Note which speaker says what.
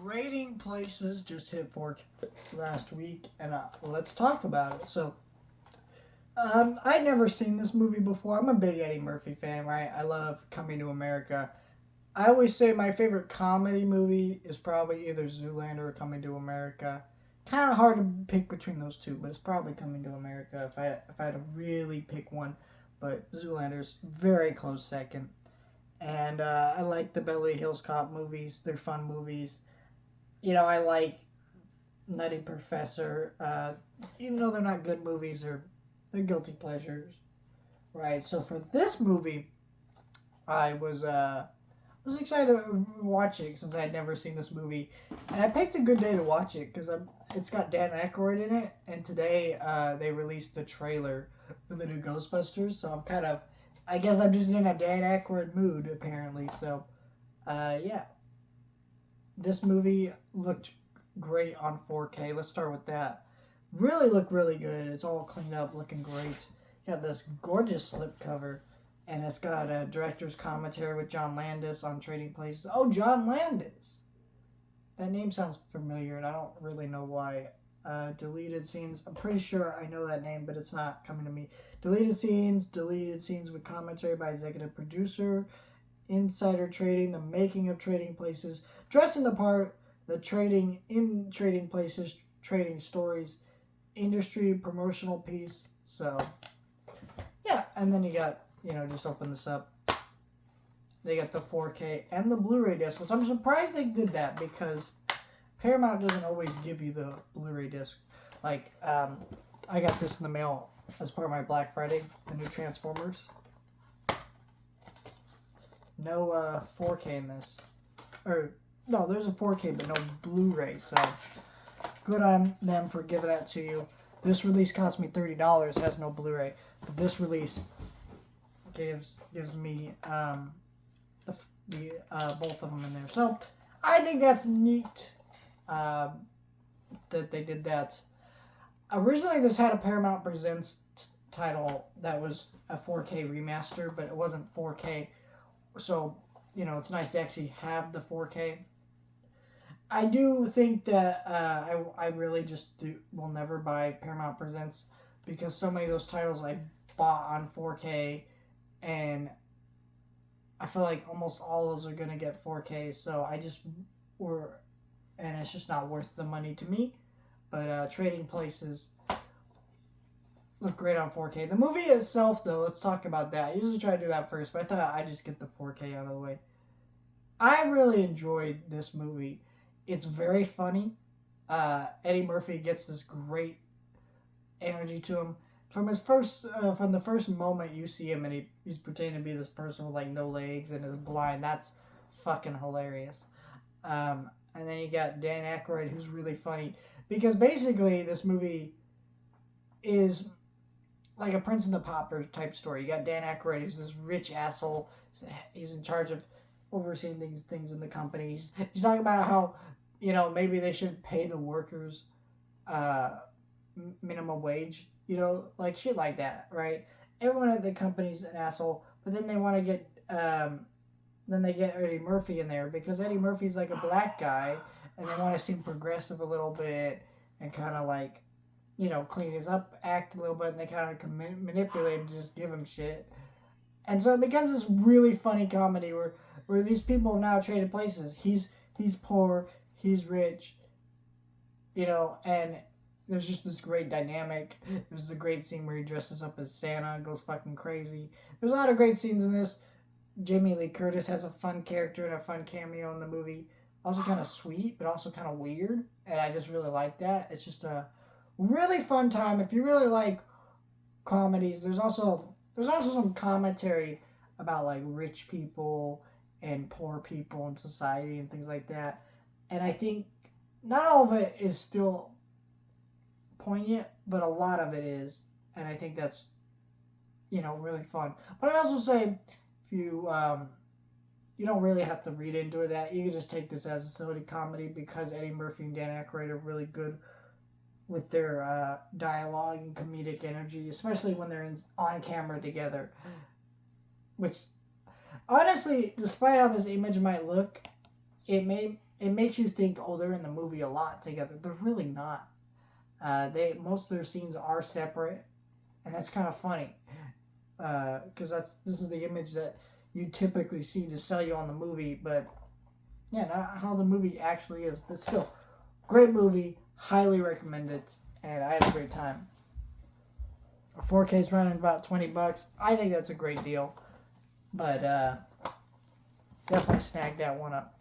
Speaker 1: Trading Places just hit 4K last week, and let's talk about it. I'd never seen this movie before. I'm a big Eddie Murphy fan, right? I love Coming to America. I always say my favorite comedy movie is probably either Zoolander or Coming to America. Kind of hard to pick between those two, but it's probably Coming to America if I had to really pick one. But Zoolander's very close second. And I like the Beverly Hills Cop movies. They're fun movies. I like Nutty Professor. Even though they're not good movies, they're guilty pleasures, right? So for this movie, I was excited to watch it since I had never seen this movie, and I picked a good day to watch it because it's got Dan Aykroyd in it, and today they released the trailer for the new Ghostbusters. So I guess I'm just in a Dan Aykroyd mood apparently. So, yeah, this movie looked great on 4K. Let's start with that. Really looked really good. It's all cleaned up, looking great. Got this gorgeous slipcover, and it's got a director's commentary with John Landis on Trading Places. Oh, John Landis! That name sounds familiar, and I don't really know why. Deleted scenes. I'm pretty sure I know that name, but it's not coming to me. Deleted scenes with commentary by executive producer, insider trading, the making of Trading Places, dressing the part, the trading in Trading Places, trading stories, industry promotional piece. So, yeah, and then you got, just open this up. They got the 4K and the Blu-ray disc, which I'm surprised they did that because Paramount doesn't always give you the Blu-ray disc. I got this in the mail as part of my Black Friday, the new Transformers. No 4K in this. Or, no, there's a 4K, but no Blu-ray, so good on them for giving that to you. This release cost me $30, has no Blu-ray, but this release gives me both of them in there. So I think that's neat that they did that. Originally, this had a Paramount Presents title that was a 4K remaster, but it wasn't 4K. So, it's nice to actually have the 4K. I do think that I really just will never buy Paramount Presents because so many of those titles I bought on 4K, and I feel like almost all of those are going to get 4K, so and it's just not worth the money to me. But Trading Places look great on 4K. The movie itself, though, let's talk about that. I usually try to do that first, but I thought I'd just get the 4K out of the way. I really enjoyed this movie. It's very funny. Eddie Murphy gets this great energy to him. From the first moment you see him and he's pretending to be this person with no legs and is blind. That's fucking hilarious. And then you got Dan Aykroyd, who's really funny because basically this movie is like a Prince and the Pauper type story. You got Dan Aykroyd, who's this rich asshole. He's in charge of overseeing these things in the company. He's talking about how maybe they should pay the workers minimum wage. Shit like that, right? Everyone at the company's an asshole, but then they want to get then they get Eddie Murphy in there because Eddie Murphy's like a black guy, and they want to seem progressive a little bit and kind of clean his up act a little bit, and they kind of manipulate and just give him shit. And so it becomes this really funny comedy where these people have now traded places. He's poor, he's rich, and there's just this great dynamic. There's a great scene where he dresses up as Santa and goes fucking crazy. There's a lot of great scenes in this. Jamie Lee Curtis has a fun character and a fun cameo in the movie. Also kind of sweet, but also kind of weird. And I just really like that. It's just a really fun time. If you really like comedies, there's also some commentary about rich people and poor people in society and things like that. And I think not all of it is still poignant, but a lot of it is, and I think that's really fun. But I also say if you don't really have to read into it, that you can just take this as a silly comedy because Eddie Murphy and Dan Aykroyd are really good with their dialogue and comedic energy, especially when they're on camera together. Which honestly, despite how this image might look, it may it makes you think, oh, they're in the movie a lot together. They're really not. Most of their scenes are separate, and that's kind of funny, because this is the image that you typically see to sell you on the movie, but yeah, not how the movie actually is. But still, great movie, highly recommend it, and I had a great time. 4K is running about $20. I think that's a great deal, but definitely snag that one up.